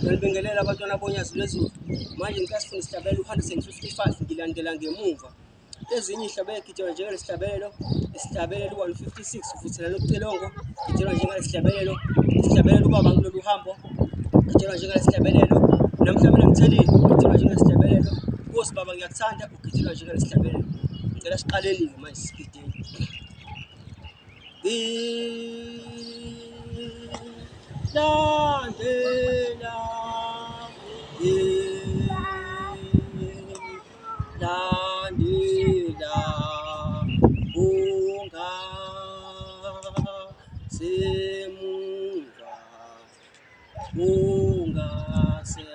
Ngiyalibingelela abantwana bonyazi lwezulu. Manje ngikasifuna isihlabelelo 155 ngilandela ngemuva. Ezinye ihlabe egitshelwa njengalesihlabelelo, isihlabelelo 156 uvuthelana ucilongo, gitshelwa njengalesihlabelelo, isihlabelelo ubaba kulolu hambo, gitshelwa njengalesihlabelelo, namhlanje ngithelile, gitshelwa njengalesihlabelelo, Nkosi baba ngiyakuthanda, ugitshelwa njengalesihlabelelo. Ngicela siqaleni-ke manje sigideni. Landela landela ungasemuva ungasemuva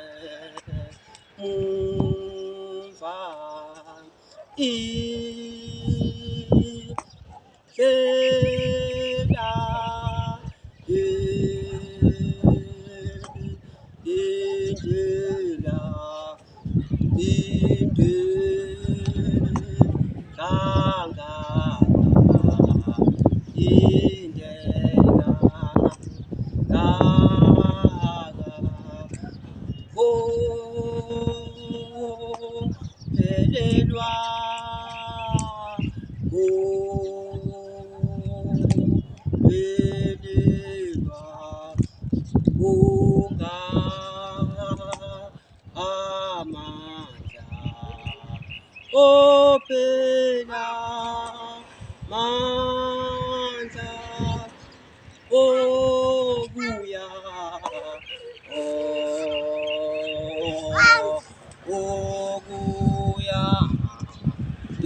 Opela mandla obuya okuya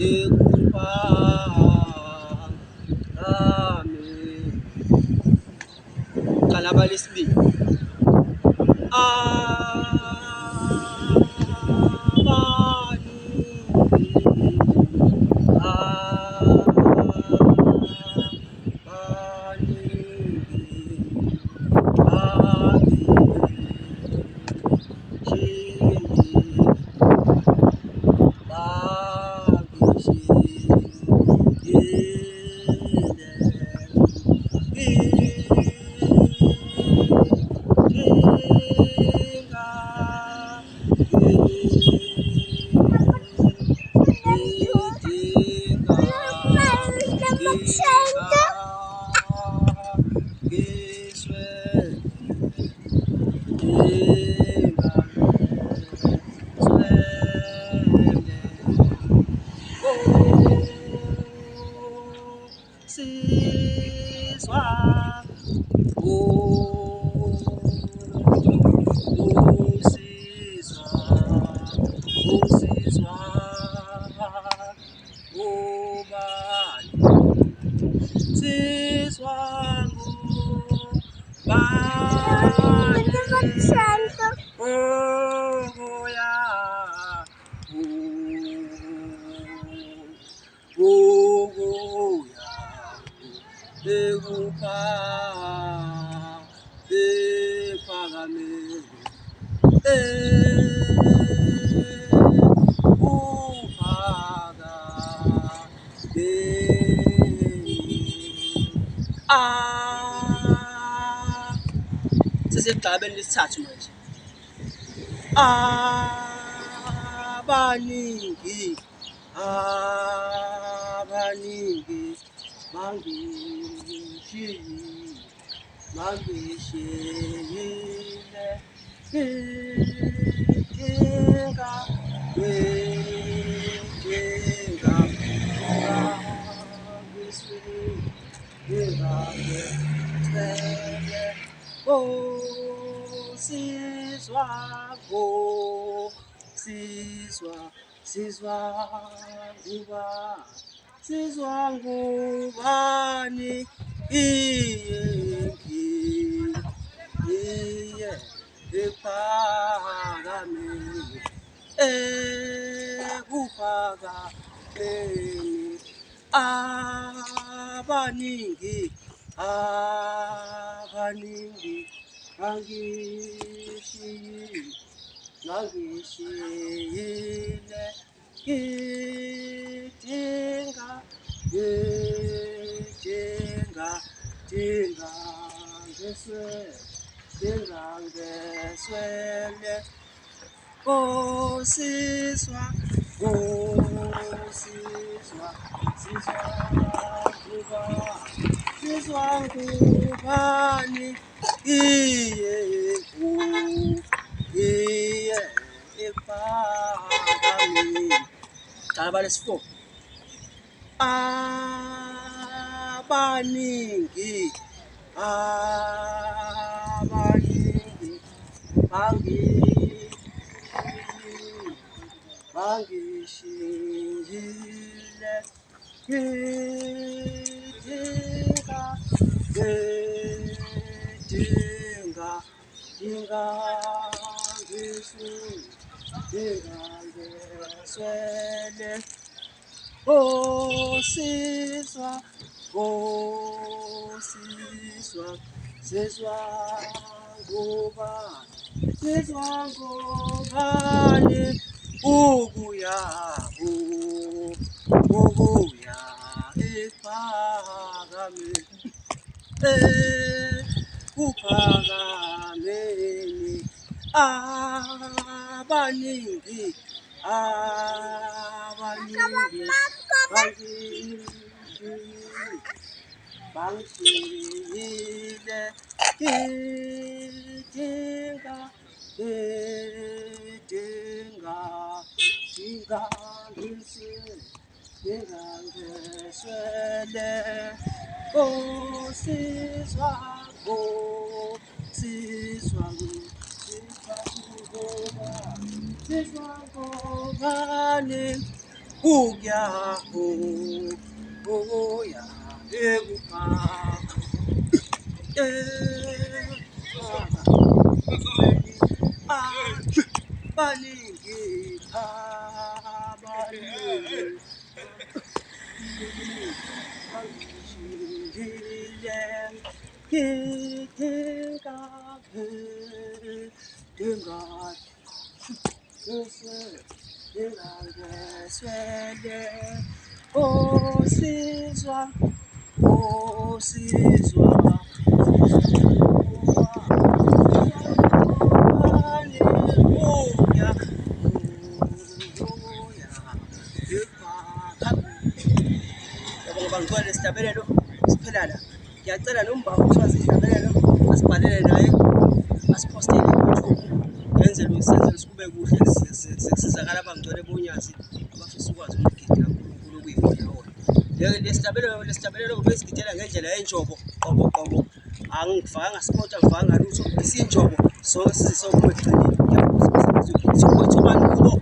ekuphakame. Kalaba lesibili. Sesigabeni lesithathu manje. Abaningi mangishiyile inkinga sizwa ngubani iye ephakame ekuphakameni abaningi ngangishiyile ngidinga ngeswe ngeswele Siswa ngubani iye ephakame caba lesi-4 abaningi bangishiyile ngidinga ngeswele Siswa ngubani ukuya ephakame kuphakameni abaningi bangishiyile ngidinga ngeswele Siswa ngubani ukuya abaningi bangishiyile ngidinga ngeswele Siswa ngubani ukuya Yabonga bangithola lesitabelelo siphela la. Ngiyacela nombawu usazi isitabelelo asibhalele naye asipostele ku-YouTube ngenzele isenzele sikube kuhle sisizakala abangcwele bonyazi abafisa ukwazi umgidi kaNkulunkulu okuyibona wona. Lesitabelelo besigidela ngendlela yenjobo qobo angifakanga sport angifakanga lutho isinjobo sonke sizokuba egcinile. Ngiyabonga ukuthi ubani kubo